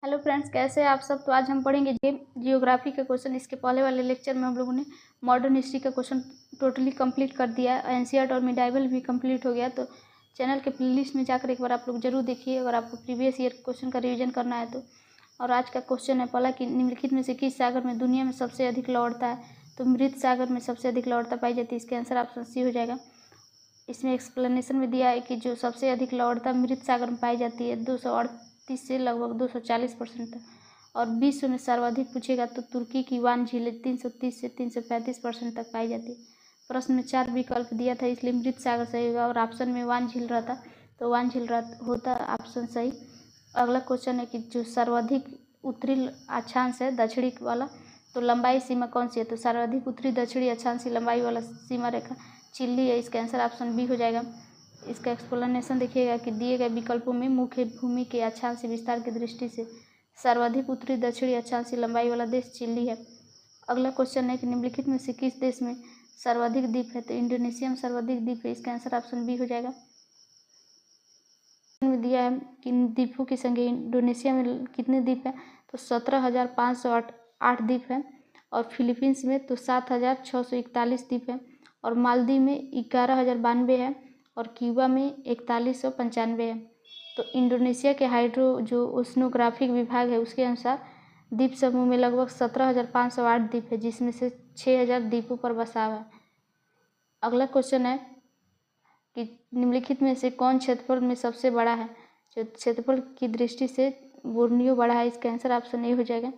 Hello friends, कैसे हैं आप सब। तो आज हम पढ़ेंगे जियोग्राफी के क्वेश्चन। इसके पहले वाले लेक्चर में हम लोगों ने मॉडर्न हिस्ट्री का क्वेश्चन टोटली कंप्लीट कर दिया है। एनसीईआरटी और मिडाइवल भी कंप्लीट हो गया। तो चैनल के प्लेलिस्ट में जाकर एक बार आप लोग जरूर देखिए अगर आपको प्रीवियस ईयर क्वेश्चन का रिविजन करना है तो। और आज का क्वेश्चन है पहला कि निम्नलिखित में से किस सागर में दुनिया में सबसे अधिक लवणता है। तो मृत सागर में सबसे अधिक लवणता पाई जाती है। इसका आंसर ऑप्शन सी हो जाएगा। इसमें एक्सप्लेनेशन में दिया है कि जो सबसे अधिक लवणता मृत सागर में पाई जाती है 238 से लगभग 240% तक। और विश्व में सर्वाधिक पूछेगा तो तुर्की की वान झीलें 330 से 335% तक पाई जाती है। प्रश्न में 4 विकल्प दिया था, इसलिए मृत सागर सही होगा और ऑप्शन में वान झील रहता तो वान झील होता ऑप्शन सही। अगला क्वेश्चन है कि जो सर्वाधिक उत्तरी अक्षांश है दक्षिणी वाला, तो लंबाई सीमा कौन सी है। तो सर्वाधिक उत्तरी दक्षिणी अक्षांश लंबाई वाला सीमा रेखा चिल्ली है। इसका आंसर ऑप्शन बी हो जाएगा। इसका एक्सप्लेनेशन देखिएगा कि दिए गए विकल्पों में मुख्य भूमि के अक्षांश विस्तार की दृष्टि से सर्वाधिक उत्तरी दक्षिणी अक्षांशीय लंबाई वाला देश चिली है। अगला क्वेश्चन है कि निम्नलिखित में से किस देश में सर्वाधिक द्वीप है। तो इंडोनेशिया में सर्वाधिक द्वीप है। इसका आंसर ऑप्शन बी हो जाएगा। में दिया है कि द्वीपों की संख्या इंडोनेशिया में कितने द्वीप है। तो 17,508 द्वीप है। और फिलीपींस में तो 7,641 द्वीप है। और मालदीव में 11,092 है। और क्यूबा में 4195 है। तो इंडोनेशिया के हाइड्रो जो ओशनोग्राफिक विभाग है उसके अनुसार द्वीप समूह में लगभग 17,508 द्वीप है, जिसमें से 6,000 द्वीपों पर बसा हुआ है। अगला क्वेश्चन है कि निम्नलिखित में से कौन क्षेत्रफल में सबसे बड़ा है। जो क्षेत्रफल की दृष्टि से बोर्नियो बड़ा है। इसका आंसर ऑप्शन ए हो जाएगा।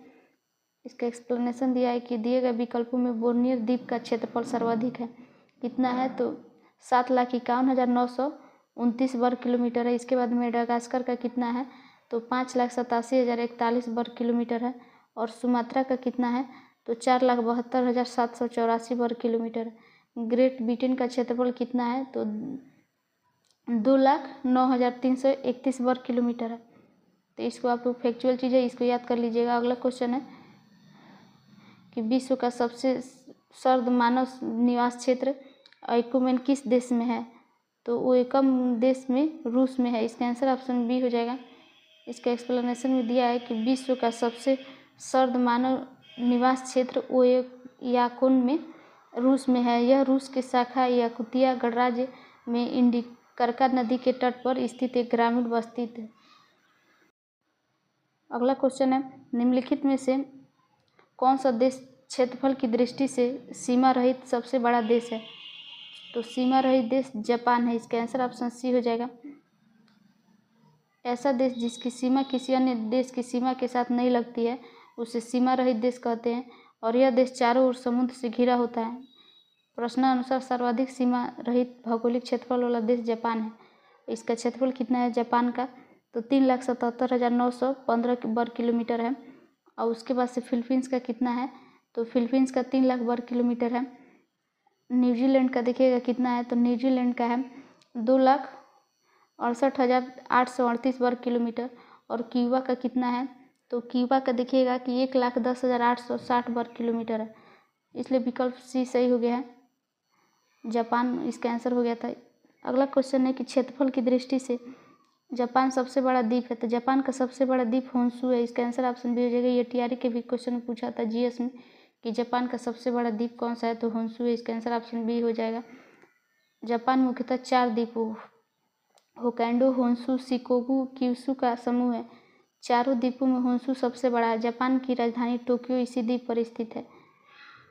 इसका एक्सप्लेनेशन दिया है कि दिए गए विकल्पों में बोर्नियो द्वीप का क्षेत्रफल सर्वाधिक है। कितना है तो 7,51,929 वर्ग किलोमीटर है। इसके बाद मेडागास्कर का कितना है तो 5,87,041 वर्ग किलोमीटर है। और सुमात्रा का कितना है तो 4,72,784 वर्ग किलोमीटर है। ग्रेट ब्रिटेन का क्षेत्रफल कितना है तो 2,09,331 वर्ग किलोमीटर है। तो इसको आप लोग फैक्चुअल चीज़ है, इसको याद कर लीजिएगा। अगला क्वेश्चन है कि विश्व का सबसे सर्द मानव निवास क्षेत्र आइकोमेन किस देश में है। तो वो एकम देश में रूस में है। इसका आंसर ऑप्शन बी हो जाएगा। इसका एक्सप्लेनेशन में दिया है कि विश्व का सबसे सर्द मानव निवास क्षेत्र ओयाकुन में रूस में है। यह रूस के शाखा याकुतिया गणराज्य में इंडिकरका नदी के तट पर स्थित एक ग्रामीण बस्ती है। अगला क्वेश्चन है निम्नलिखित में से कौन सा देश क्षेत्रफल की दृष्टि से सीमा रहित सबसे बड़ा देश है। तो सीमा रहित देश जापान है। इसका आंसर ऑप्शन सी हो जाएगा। ऐसा देश जिसकी सीमा किसी अन्य देश की सीमा के साथ नहीं लगती है उसे सीमा रहित देश कहते हैं। और यह देश चारों ओर समुद्र से घिरा होता है। प्रश्नानुसार सर्वाधिक सीमा रहित भौगोलिक क्षेत्रफल वाला देश जापान है। इसका क्षेत्रफल कितना है जापान का तो 3,77,915 वर्ग किलोमीटर है। और उसके बाद से फिलीपींस का कितना है तो फिलीपींस का 3 लाख वर्ग किलोमीटर है। न्यूजीलैंड का देखिएगा कितना है तो न्यूजीलैंड का है 2,68,838 वर्ग किलोमीटर। और क्यूबा का कितना है तो क्यूबा का देखिएगा कि 1,10,860 वर्ग किलोमीटर है। इसलिए विकल्प सी सही हो गया है, जापान इसका आंसर हो गया था। अगला क्वेश्चन है कि क्षेत्रफल की दृष्टि से जापान सबसे बड़ा द्वीप है। तो जापान का सबसे बड़ा द्वीप होन्शु है। इसका आंसर ऑप्शन बी हो जाएगा। ये टीआरई के भी क्वेश्चन में पूछा था जीएस में कि जापान का सबसे बड़ा द्वीप कौन सा है तो होन्शु है। इसका आंसर ऑप्शन बी हो जाएगा। जापान मुख्यतः 4 द्वीपों होक्काइडो, होन्शु, शिकोकू, क्यूशू का समूह है। चारों द्वीपों में होन्शु सबसे बड़ा है। जापान की राजधानी टोक्यो इसी द्वीप पर स्थित है।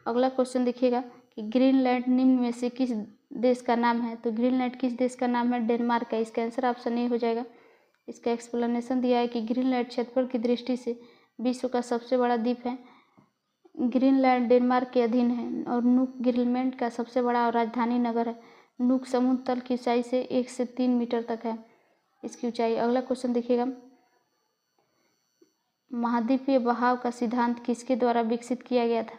अगला क्वेश्चन देखिएगा कि ग्रीनलैंड निम्न में से किस देश का नाम है। तो ग्रीनलैंड किस देश का नाम है डेनमार्क का। इसका आंसर ऑप्शन ए हो जाएगा। इसका एक्सप्लेनेशन दिया है कि ग्रीनलैंड क्षेत्रफल की दृष्टि से विश्व का सबसे बड़ा द्वीप है। ग्रीनलैंड डेनमार्क के अधीन है। और नूक ग्रीनलैंड का सबसे बड़ा और राजधानी नगर है। नूक समुद्र तल की ऊंचाई से 1 से 3 मीटर तक है इसकी ऊंचाई। अगला क्वेश्चन देखिएगा महाद्वीपीय बहाव का सिद्धांत किसके द्वारा विकसित किया गया था।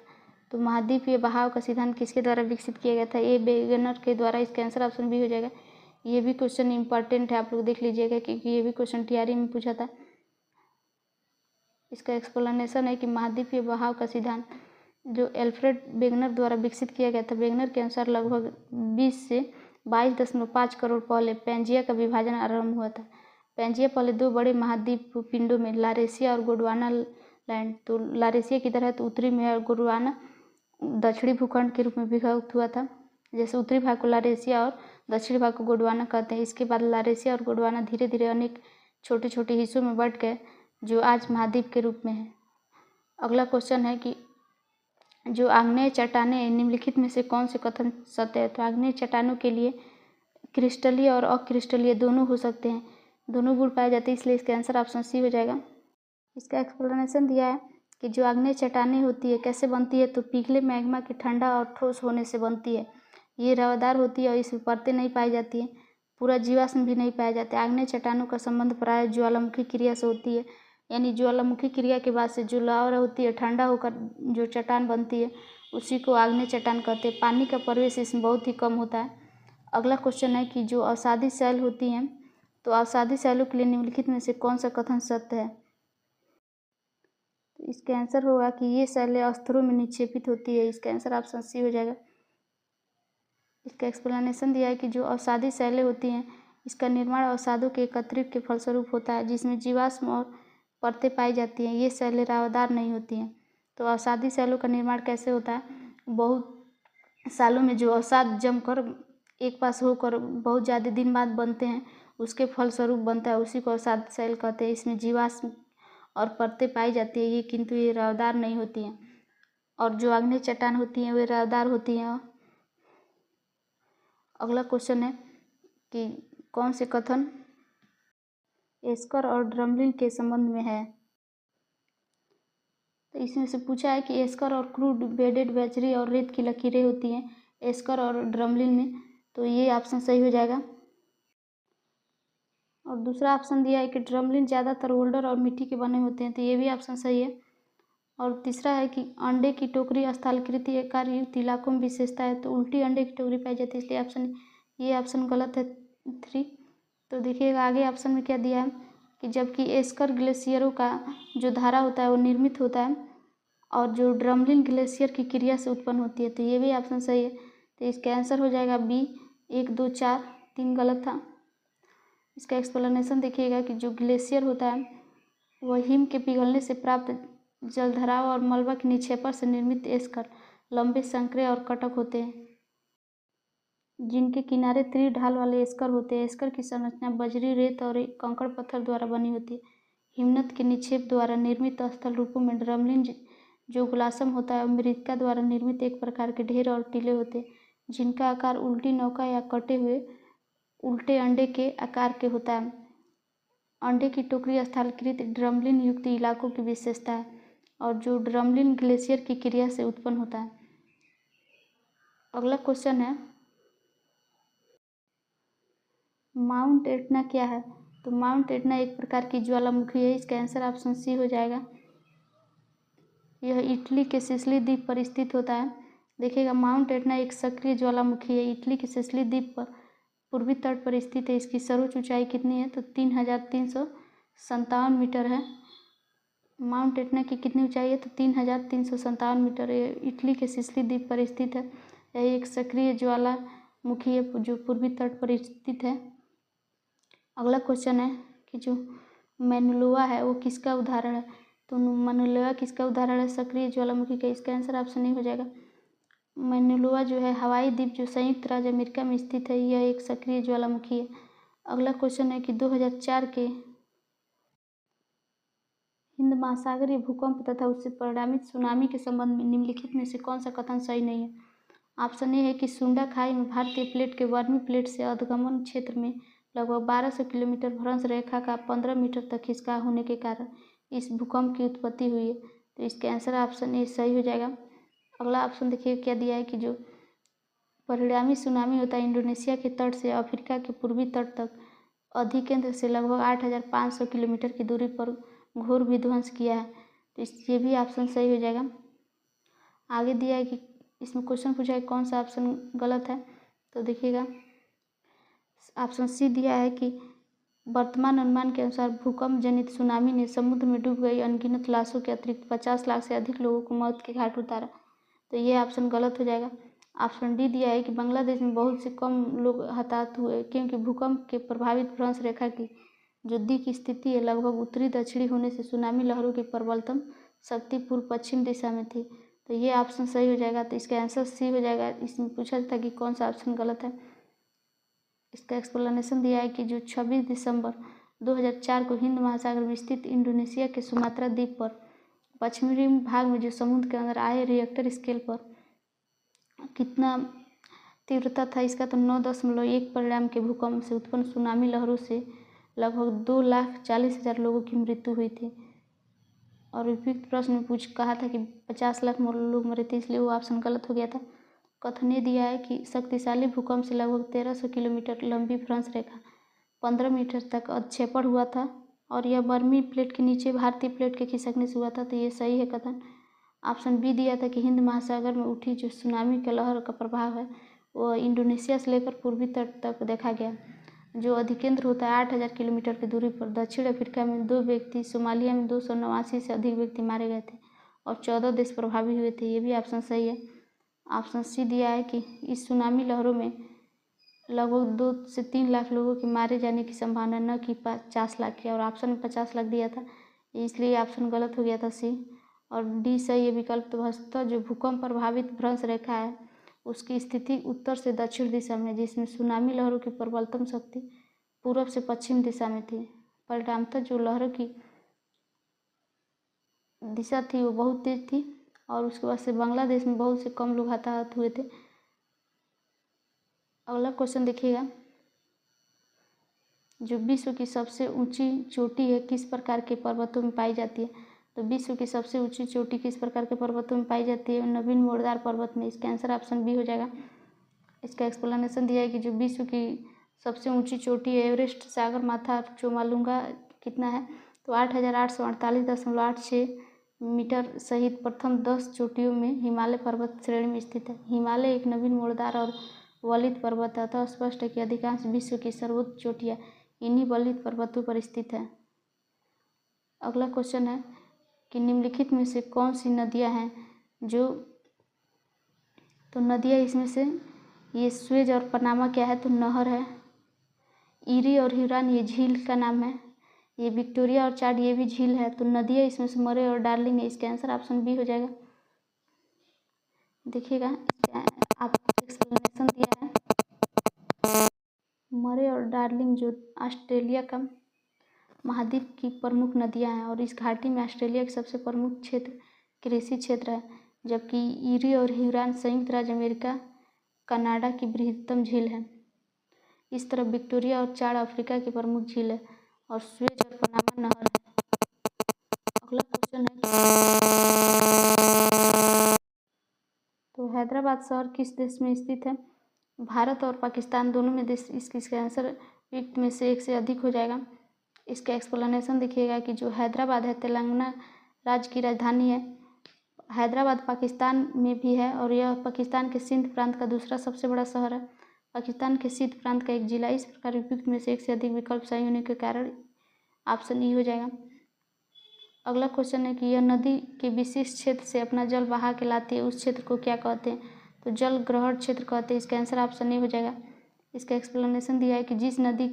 तो महाद्वीपीय बहाव का सिद्धांत किसके द्वारा विकसित किया गया था ए वेगनर के द्वारा। इसका आंसर ऑप्शन बी हो जाएगा। ये भी क्वेश्चन इंपॉर्टेंट है, आप लोग देख लीजिएगा क्योंकि ये भी क्वेश्चन टीआरई में पूछा था। इसका एक्सप्लेनेशन है कि महाद्वीपीय बहाव का सिद्धांत जो एल्फ्रेड वेगनर द्वारा विकसित किया गया था। वेगनर के अनुसार लगभग 20 से 22.5 करोड़ पहले पैंजिया का विभाजन आरंभ हुआ था। पैंजिया पहले दो बड़े महाद्वीप पिंडों में, लारेशिया और गोंडवाना लैंड। तो लारेशिया किधर है, तो उत्तरी में है, और गोंडवाना दक्षिणी भूखंड के रूप में विभक्त हुआ था। जैसे उत्तरी भाग को लारेशिया और दक्षिणी भाग को गोंडवाना कहते हैं। इसके बाद लारेशिया और गोंडवाना धीरे धीरे अनेक छोटे छोटे हिस्सों में बंट गए, जो आज महाद्वीप के रूप में है। अगला क्वेश्चन है कि जो आग्नेय चट्टानें निम्नलिखित में से कौन से कथन सत्य है। तो आग्नेय चट्टानों के लिए क्रिस्टलीय और अक्रिस्टलीय दोनों हो सकते हैं, दोनों गुण पाए जाते हैं, इसलिए इसका आंसर ऑप्शन सी हो जाएगा। इसका एक्सप्लेनेशन दिया है कि जो आग्नेय चट्टानें होती है कैसे बनती है, तो पिघले मैग्मा के ठंडा और ठोस होने से बनती है। ये रवादार होती है और इसमें परतें नहीं पाई जाती हैं, पूरा जीवाश्म भी नहीं पाया जाता है। आग्नेय चट्टानों का संबंध प्रायः ज्वालामुखी क्रिया से होती है, यानी ज्वालामुखी क्रिया के बाद से जो लावा होती है ठंडा होकर जो चट्टान बनती है उसी को आग्नेय चट्टान कहते हैं। पानी का प्रवेश इसमें बहुत ही कम होता है। अगला क्वेश्चन है कि जो अवसादी शैल होती हैं, तो अवसादी शैलों के लिए निम्नलिखित में से कौन सा कथन सत्य है। तो इसका आंसर होगा कि ये शैलें अस्तरों में निक्षेपित होती है, इसका आंसर ऑप्शन सी हो जाएगा। इसका एक्सप्लेनेशन दिया है कि जो अवसादी शैलें होती हैं इसका निर्माण अवसादों के एकत्रित के फलस्वरूप होता है, जिसमें जीवाश्म और परतें पाई जाती हैं। ये शैलें रावदार नहीं होती हैं। तो अवसादी शैलों का निर्माण कैसे होता है, बहुत सालों में जो अवसाद जमकर एक पास होकर बहुत ज़्यादा दिन बाद बनते हैं उसके फलस्वरूप बनता है, उसी को अवसाद शैल कहते हैं। इसमें जीवाश्म और परतें पाई जाती है, ये किंतु ये रावदार नहीं होती हैं। और जो आग्नेय चट्टान होती हैं वे रावदार होती हैं। अगला क्वेश्चन है कि कौन से कथन एस्कर और ड्रमलिन के संबंध में है। तो इसमें से पूछा है कि एस्कर और क्रूड बेडेड बजरी और रेत की लकीरें होती हैं एस्कर और ड्रमलिन में, तो ये ऑप्शन सही हो जाएगा। और दूसरा ऑप्शन दिया है कि ड्रमलिन ज़्यादातर ओल्डर और मिट्टी के बने होते हैं, तो ये भी ऑप्शन सही है। और तीसरा है कि अंडे की टोकरी स्थलाकृति आकारयुक्त इलाकों में विशेषता है, तो उल्टी अंडे की टोकरी पाई जाती है, इसलिए ये ऑप्शन गलत है 3। तो देखिएगा आगे ऑप्शन में क्या दिया है कि जबकि एस्कर ग्लेशियरों का जो धारा होता है वो निर्मित होता है और जो ड्रमलिन ग्लेशियर की क्रिया से उत्पन्न होती है, तो ये भी ऑप्शन सही है। तो इसका आंसर हो जाएगा बी 1, 2, 4, 3 गलत था। इसका एक्सप्लेनेशन देखिएगा कि जो ग्लेशियर होता है वह हिम के पिघलने से प्राप्त जलधराव और मलबा के निक्षेपण से निर्मित एस्कर लंबे संकरे और कटक होते हैं, जिनके किनारे त्रि ढाल वाले एस्कर होते हैं। एस्कर की संरचना बजरी, रेत और कंकड़ पत्थर द्वारा बनी होती है। हिमनद के निक्षेप द्वारा निर्मित स्थल रूपों में ड्रमलिन जो गुलासम होता है और मृत्तिका द्वारा निर्मित एक प्रकार के ढेर और टीले होते हैं, जिनका आकार उल्टी नौका या कटे हुए उल्टे अंडे के आकार के होता है। अंडे की टोकरी स्थलाकृत ड्रमलिन युक्त इलाकों की विशेषता है और जो ड्रमलिन ग्लेशियर की क्रिया से उत्पन्न होता है। अगला क्वेश्चन है माउंट एटना क्या है। तो माउंट एटना एक प्रकार की ज्वालामुखी है, इसका आंसर ऑप्शन सी हो जाएगा। यह इटली के सिसिली द्वीप पर स्थित होता है। देखिएगा माउंट एटना एक सक्रिय ज्वालामुखी है, इटली के सिसिली द्वीप पर पूर्वी तट पर स्थित है। इसकी सर्वोच्च ऊंचाई कितनी है, तो 3357 मीटर है। माउंट एटना की कितनी ऊंचाई है, तो 3357 मीटर। ये इटली के सिसिली द्वीप पर स्थित है। यह एक सक्रिय ज्वालामुखी है जो पूर्वी तट पर स्थित है। अगला क्वेश्चन है कि जो मैनुलोवा है वो किसका उदाहरण है। तो मैनुलोवा किसका उदाहरण है, सक्रिय ज्वालामुखी का। इसका आंसर ऑप्शन नहीं हो जाएगा। मैनुलोवा जो है हवाई द्वीप जो संयुक्त राज्य अमेरिका में स्थित है, यह एक सक्रिय ज्वालामुखी है। अगला क्वेश्चन है कि 2004 के हिंद महासागरीय भूकंप तथा उससे परिणामित सुनामी के संबंध में निम्नलिखित में से कौन सा कथन सही नहीं है। ऑप्शन ए है कि सुंडा खाई में भारतीय प्लेट के वर्मी प्लेट से अधगमन क्षेत्र में लगभग 1200 किलोमीटर भ्रंश रेखा का 15 मीटर तक खिसकाव होने के कारण इस भूकंप की उत्पत्ति हुई है, तो इसका आंसर ऑप्शन ए सही हो जाएगा। अगला ऑप्शन देखिए क्या दिया है कि जो परिणामी सुनामी होता है इंडोनेशिया के तट से अफ्रीका के पूर्वी तट तक अधिकेंद्र से लगभग 8500 किलोमीटर की दूरी पर घोर विध्वंस किया है, तो ये भी ऑप्शन सही हो जाएगा। आगे दिया है कि इसमें क्वेश्चन पूछा है कौन सा ऑप्शन गलत है। तो देखिएगा ऑप्शन सी दिया है कि वर्तमान अनुमान के अनुसार भूकंप जनित सुनामी ने समुद्र में डूब गई अनगिनत लाशों के अतिरिक्त 50 लाख से अधिक लोगों को मौत के घाट उतारा, तो ये ऑप्शन गलत हो जाएगा। ऑप्शन डी दिया है कि बांग्लादेश में बहुत से कम लोग हताहत हुए क्योंकि भूकंप के प्रभावित भ्रंश रेखा की जो दी की स्थिति है लगभग उत्तरी दक्षिणी होने से सुनामी लहरों की प्रबलतम शक्ति पूर्व पश्चिम दिशा में थी। तो ये ऑप्शन सही हो जाएगा। तो इसका आंसर सी हो जाएगा। इसमें पूछा था कि कौन सा ऑप्शन गलत है। इसका एक्सप्लेनेशन दिया है कि जो 26 दिसंबर 2004 को हिंद महासागर में स्थित इंडोनेशिया के सुमात्रा द्वीप पर पश्चिमी भाग में जो समुद्र के अंदर आए रिएक्टर स्केल पर कितना तीव्रता था इसका, तो 9.1 परिणाम के भूकंप से उत्पन्न सुनामी लहरों से लगभग 2,40,000 लोगों की मृत्यु हुई थी। और उपयुक्त प्रश्न में कहा था कि 50 लाख लोग मरे थे, इसलिए वो ऑप्शन गलत हो गया था। कथन ये दिया है कि शक्तिशाली भूकंप से लगभग 1300 किलोमीटर लंबी भ्रंश रेखा 15 मीटर तक अधक्षेपण हुआ था और यह बर्मी प्लेट के नीचे भारतीय प्लेट के खिसकने से हुआ था। तो ये सही है कथन। ऑप्शन बी दिया था कि हिंद महासागर में उठी जो सुनामी का लहर का प्रभाव है वह इंडोनेशिया से लेकर पूर्वी तट तक देखा गया, जो अधिकेंद्र होता है 8,000 किलोमीटर की दूरी पर। दक्षिण अफ्रीका में 2 व्यक्ति, सोमालिया में 289 से अधिक व्यक्ति मारे गए थे और 14 देश प्रभावित हुए थे। ये भी ऑप्शन सही है। ऑप्शन सी दिया है कि इस सुनामी लहरों में लगभग 2 से 3 लाख लोगों के मारे जाने की संभावना, न कि 50 लाख की। और ऑप्शन में 50 लाख दिया था, इसलिए ऑप्शन गलत हो गया था सी। और डी सही है विकल्प। तो वस्तुतः जो भूकंप प्रभावित भ्रंश रेखा है उसकी स्थिति उत्तर से दक्षिण दिशा में, जिसमें सुनामी लहरों की प्रबलतम शक्ति पूर्व से पश्चिम दिशा में थी। परिणामतः जो लहरों की दिशा थी वो बहुत तेज थी और उसके बाद से बांग्लादेश में बहुत से कम लोग हताहत हुए थे। अगला क्वेश्चन देखिएगा, जो विश्व की सबसे ऊंची चोटी है किस प्रकार के पर्वतों में पाई जाती है। तो विश्व की सबसे ऊंची चोटी किस प्रकार के पर्वतों में पाई जाती है? नवीन मोड़दार पर्वत में। इसका आंसर ऑप्शन बी हो जाएगा। इसका एक्सप्लेनेशन दिया है कि जो विश्व की सबसे ऊंची चोटी है एवरेस्ट, सागर माथा, चोमालुंगा कितना है, तो 8,848.86 मीटर सहित प्रथम 10 चोटियों में हिमालय पर्वत श्रेणी में स्थित है। हिमालय एक नवीन मोड़दार और वलित पर्वत है, अतः स्पष्ट है कि अधिकांश विश्व की सर्वोच्च चोटियाँ इन्हीं वलित पर्वतों पर स्थित है। अगला क्वेश्चन है कि निम्नलिखित में से कौन सी नदियाँ हैं जो, तो नदियाँ इसमें से ये स्वेज और पनामा क्या है, तो नहर है। ईरी और ह्यूरॉन ये झील का नाम है। ये विक्टोरिया और चाड ये भी झील है। तो नदियाँ इसमें से मरे और डार्लिंग है। इसका आंसर ऑप्शन बी हो जाएगा। देखिएगा आपको एक्सप्लेनेशन दिया है। मरे और डार्लिंग जो ऑस्ट्रेलिया का महाद्वीप की प्रमुख नदियां हैं और इस घाटी में ऑस्ट्रेलिया के सबसे प्रमुख क्षेत्र कृषि क्षेत्र है, जबकि ईरी और ह्यूरॉन संयुक्त राज्य अमेरिका कनाडा की बृहत्तम झील है। इस तरह विक्टोरिया और चाड अफ्रीका की प्रमुख झील है और स्वेज और पनामा नहर है। अगला क्वेश्चन है तो हैदराबाद शहर किस देश में स्थित है? भारत और पाकिस्तान दोनों में देश। इसका आंसर युक्त में से एक से अधिक हो जाएगा। इसका एक्सप्लेनेशन देखिएगा कि जो हैदराबाद है तेलंगाना राज्य की राजधानी है। हैदराबाद पाकिस्तान में भी है और यह पाकिस्तान के सिंध प्रांत का दूसरा सबसे बड़ा शहर है। पाकिस्तान के सिंध प्रांत का एक जिला। इस प्रकार उपयुक्त में से एक से अधिक विकल्प सही होने के कारण ऑप्शन ई हो जाएगा। अगला क्वेश्चन है कि यह नदी के विशिष्ट क्षेत्र से अपना जल बहा के लाती है, उस क्षेत्र को क्या कहते हैं? तो जल ग्रहण क्षेत्र कहते हैं। इसका आंसर ऑप्शन ए हो जाएगा। इसका एक्सप्लेनेशन दिया है कि जिस नदी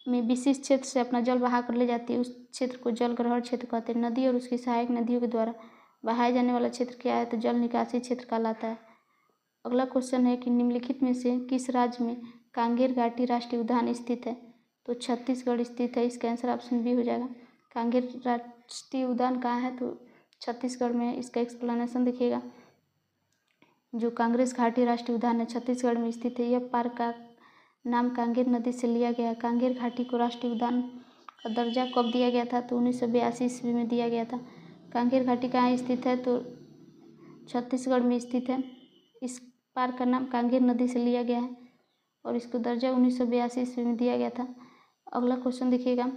में विशिष्ट क्षेत्र से अपना जल बहा कर ले जाती है उस क्षेत्र को जल ग्रहण क्षेत्र कहते हैं। नदी और उसकी सहायक नदियों के द्वारा बहाए जाने वाला क्षेत्र क्या है? तो जल निकासी क्षेत्र कहलाता है। अगला क्वेश्चन है कि निम्नलिखित में से किस राज्य में कांगेर घाटी राष्ट्रीय उद्यान स्थित है? तो छत्तीसगढ़ स्थित है। इसका आंसर ऑप्शन बी हो जाएगा। कांगेर राष्ट्रीय उद्यान कहाँ है? तो छत्तीसगढ़ में है। इसका एक्सप्लेनेशन देखिएगा, जो कांग्रेस घाटी राष्ट्रीय उद्यान है छत्तीसगढ़ में स्थित है। यह पार्क का नाम कांगेर नदी से लिया गया है। कांगेर घाटी को राष्ट्रीय उद्यान का दर्जा कब दिया गया था? तो 1982 ईस्वी में दिया गया था। कांगेर घाटी कहाँ स्थित है? तो छत्तीसगढ़ में स्थित है। इस पार्क का नाम कांगेर नदी से लिया गया है और इसको दर्जा 1982 ईस्वी में दिया गया था। अगला क्वेश्चन देखिएगा,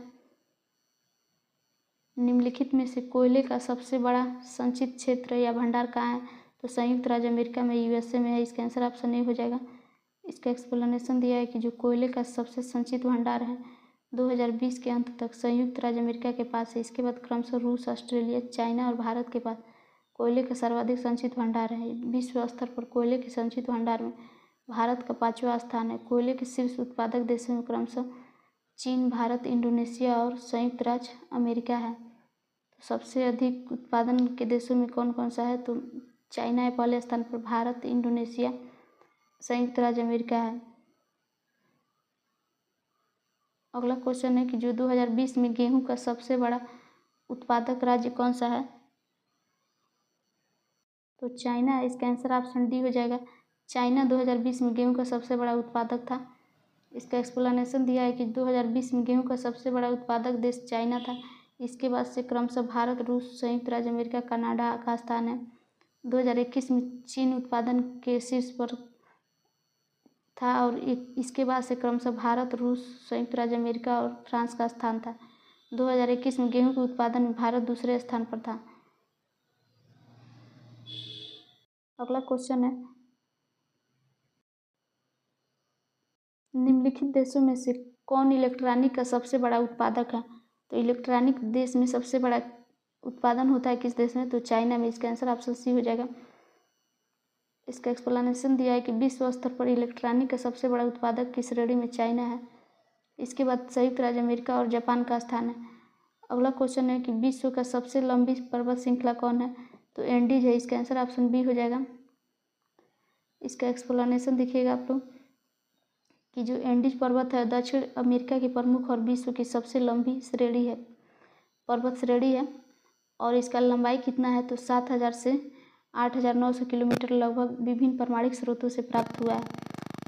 निम्नलिखित में से कोयले का सबसे बड़ा संचित क्षेत्र या भंडार कहाँ है? तो संयुक्त राज्य अमेरिका में, यूएसए में है। इसका आंसर ऑप्शन ए हो जाएगा। इसका एक्सप्लेनेशन दिया है कि जो कोयले का सबसे संचित भंडार है 2020 के अंत तक संयुक्त राज्य अमेरिका के पास है। इसके बाद क्रमशः रूस, ऑस्ट्रेलिया, चाइना और भारत के पास कोयले का सर्वाधिक संचित भंडार है। विश्व स्तर पर कोयले के संचित भंडार में भारत का 5वां स्थान है। कोयले के शीर्ष उत्पादक देशों में क्रमशः चीन, भारत, इंडोनेशिया और संयुक्त राज्य अमेरिका है। तो सबसे अधिक उत्पादन के देशों में कौन कौन सा है? तो चाइना है पहले स्थान पर, भारत, इंडोनेशिया, संयुक्त राज्य अमेरिका है। अगला क्वेश्चन है कि जो 2020 में गेहूं का सबसे बड़ा उत्पादक राज्य कौन सा है? तो चाइना है। इसका आंसर ऑप्शन डी हो जाएगा। चाइना 2020 में गेहूं का सबसे बड़ा उत्पादक था। इसका एक्सप्लेनेशन दिया है कि 2020 में गेहूं का सबसे बड़ा उत्पादक देश चाइना था। इसके बाद से क्रमशः भारत, रूस, संयुक्त राज्य अमेरिका, कनाडा का स्थान है। 2021 में चीन उत्पादन के शीर्ष पर था और इसके बाद से क्रमशः भारत, रूस, संयुक्त राज्य अमेरिका और फ्रांस का स्थान था। 2021 में गेहूं के उत्पादन में भारत दूसरे स्थान पर था। अगला क्वेश्चन है, निम्नलिखित देशों में से कौन इलेक्ट्रॉनिक का सबसे बड़ा उत्पादक है? तो इलेक्ट्रॉनिक देश में सबसे बड़ा उत्पादन होता है किस देश में? तो चाइना में। इसका आंसर ऑप्शन सी हो जाएगा। इसका एक्सप्लेनेशन दिया है कि विश्व स्तर पर इलेक्ट्रॉनिक का सबसे बड़ा उत्पादक की श्रेणी में चाइना है। इसके बाद संयुक्त राज्य अमेरिका और जापान का स्थान है। अगला क्वेश्चन है कि विश्व का सबसे लंबी पर्वत श्रृंखला कौन है? तो एंडीज है। इसका आंसर ऑप्शन बी हो जाएगा। इसका एक्सप्लेनेशन देखिएगा आप लोग कि जो एंडीज पर्वत है दक्षिण अमेरिका की प्रमुख और विश्व की सबसे लंबी श्रेणी है, पर्वत श्रेणी है। और इसका लंबाई कितना है? तो 7000 से 8900 किलोमीटर लगभग विभिन्न प्रमाणिक स्रोतों से प्राप्त हुआ है।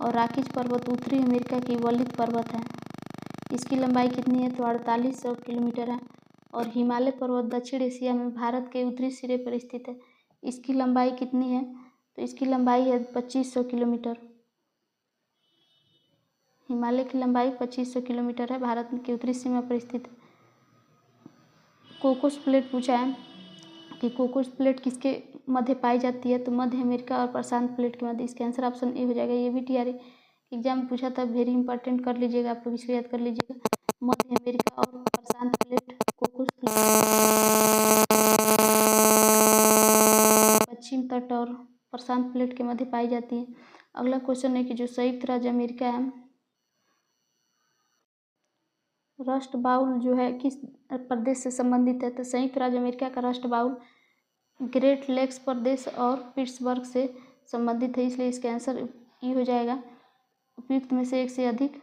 और रॉकीज पर्वत उत्तरी अमेरिका की वलित पर्वत है। इसकी लंबाई कितनी है? तो 4800 किलोमीटर है। और हिमालय पर्वत दक्षिण एशिया में भारत के उत्तरी सिरे पर स्थित है। इसकी लंबाई कितनी है? तो इसकी लंबाई है 2500 किलोमीटर। हिमालय की लंबाई 2500 किलोमीटर है, भारत के उत्तरी सीमा पर स्थित है। कोकोस प्लेट पूछा है कि कोकोस प्लेट किसके मध्य पाई जाती है? तो मध्य अमेरिका और प्रशांत प्लेट के मध्य। इसका आंसर ऑप्शन ए हो जाएगा। ये भी टीआरई एग्जाम में पूछा था, वेरी इंपॉर्टेंट कर लीजिएगा आप लोग, इसको याद कर लीजिएगा। मध्य अमेरिका और प्रशांत प्लेट, कोकोस प्लेट पश्चिम तट और प्रशांत प्लेट के मध्य पाई जाती है। अगला क्वेश्चन है कि जो संयुक्त राज्य अमेरिका है, रस्ट बाउल जो है किस प्रदेश से संबंधित है? तो संयुक्त राज्य अमेरिका का रस्ट बाउल ग्रेट लेक्स प्रदेश और पिट्सबर्ग से संबंधित है, इसलिए इसका आंसर ई हो जाएगा। उपयुक्त में से एक से अधिक।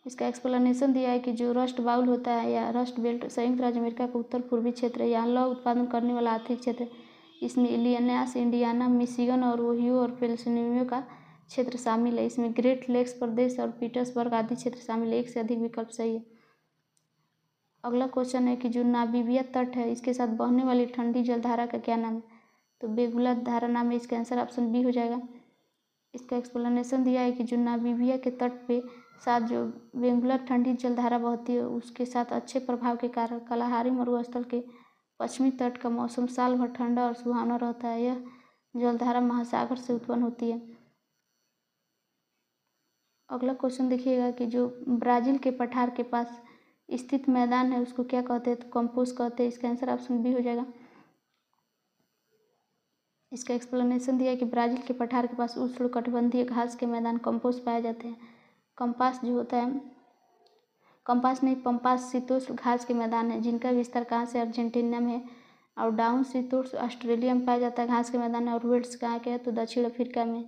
इसका एक्सप्लेनेशन दिया है कि जो रस्ट बाउल होता है या रस्ट बेल्ट संयुक्त राज्य अमेरिका का उत्तर पूर्वी क्षेत्र है। यहाँ लौह उत्पादन करने वाला आर्थिक क्षेत्र है। इसमें इलियनास, इंडियाना, मिशिगन और ओहियो और पेंसिल्वेनिया का क्षेत्र शामिल है। इसमें ग्रेट लेक्स प्रदेश और पीटर्सबर्ग आदि क्षेत्र शामिल है। एक से अधिक विकल्प सही है। अगला क्वेश्चन है कि जो नामीबिया तट है इसके साथ बहने वाली ठंडी जलधारा का क्या नाम है? तो बेगुला धारा नाम है। इसका आंसर ऑप्शन बी हो जाएगा। इसका एक्सप्लेनेशन दिया है कि जो नामीबिया के तट पे साथ जो बेंगुला ठंडी जलधारा बहती है उसके साथ अच्छे प्रभाव के कारण कलाहारी मरुस्थल के पश्चिमी तट का मौसम साल भर ठंडा और सुहावना रहता है। यह जलधारा महासागर से उत्पन्न होती है। अगला क्वेश्चन देखिएगा कि जो ब्राज़ील के पठार के पास स्थित मैदान है उसको क्या कहते हैं? तो कंपोस्ट कहते हैं। इसका आंसर ऑप्शन बी हो जाएगा। इसका एक्सप्लेनेशन दिया है कि ब्राज़ील के पठार के पास उष्णकटिबंधीय घास के मैदान कंपोस्ट पाए जाते हैं। कंपास जो होता है, कंपास नहीं पंपास शीतोष्ण घास के मैदान है जिनका विस्तार कहाँ से? अर्जेंटीना में है। और डाउन शीतोष्ण ऑस्ट्रेलिया में पाया जाता है घास के मैदान है। और वेल्स कहाँ के है? तो दक्षिण अफ्रीका में।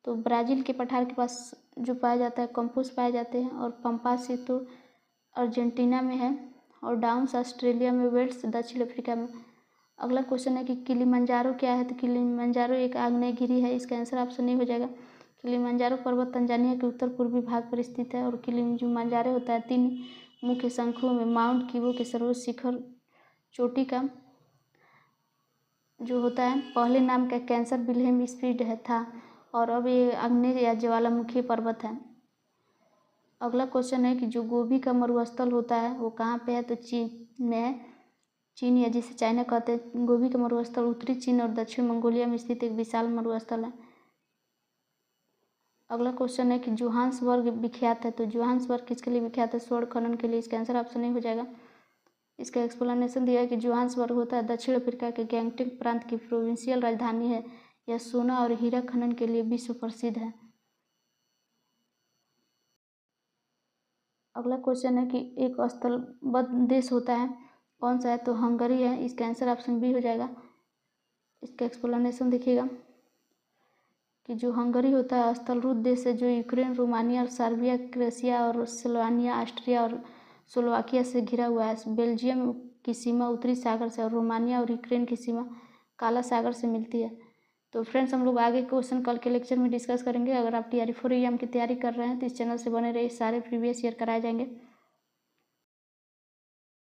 तो ब्राज़ील के पठार के पास जो पाया जाता है कंपोस्ट पाए जाते हैं। और पंपास शीतोष्ण अर्जेंटीना में है और डाउन्स ऑस्ट्रेलिया में, वेल्स दक्षिण अफ्रीका में। अगला क्वेश्चन है कि किलिमंजारो क्या है? तो किलिमंजारो एक आग्नेयगिरी है। इसका आंसर ऑप्शन ए हो जाएगा। किलिमंजारो पर्वत तंजानिया के उत्तर पूर्वी भाग पर स्थित है। और किलिमंजारो होता है 3 मुख्य शंखों में माउंट किबो के सर्वोच्च शिखर चोटी का जो होता है पहले नाम का कैंसर विल्हेम स्पीड है था और अब ये आग्नेय या ज्वालामुखी पर्वत है। अगला क्वेश्चन है कि जो गोभी का मरुस्थल होता है वो कहाँ पे है? तो चीन में है। चीन या जिसे चाइना कहते हैं। गोभी का मरुस्थल उत्तरी चीन और दक्षिण मंगोलिया में स्थित एक विशाल मरुस्थल है। अगला क्वेश्चन है कि जोहान्सबर्ग विख्यात है। तो जोहान्सबर्ग किसके लिए विख्यात है? स्वर्ण खनन के लिए। इसका आंसर ऑप्शन ए हो जाएगा। इसका एक्सप्लेनेशन दिया है कि जोहान्सबर्ग होता है दक्षिण अफ्रीका के गैंगटन प्रांत की प्रोविंशियल राजधानी है। यह सोना और हीरा खनन के लिए विश्व प्रसिद्ध है। अगला क्वेश्चन है कि एक स्थलबद्ध देश होता है, कौन सा है? तो हंगरी है। इसका आंसर ऑप्शन बी हो जाएगा। इसका एक्सप्लेनेशन देखिएगा कि जो हंगरी होता है स्थलरूप देश है, जो यूक्रेन, रोमानिया और सर्बिया, क्रोएशिया और स्लोवानिया, ऑस्ट्रिया और स्लोवाकिया से घिरा हुआ है। बेल्जियम की सीमा उत्तरी सागर से और रोमानिया और यूक्रेन की सीमा काला सागर से मिलती है। तो फ्रेंड्स, हम लोग आगे क्वेश्चन कल के लेक्चर में डिस्कस करेंगे। अगर आप TRE 4 एग्जाम की तैयारी कर रहे हैं तो इस चैनल से बने रहिए, सारे प्रीवियस ईयर कराए जाएंगे।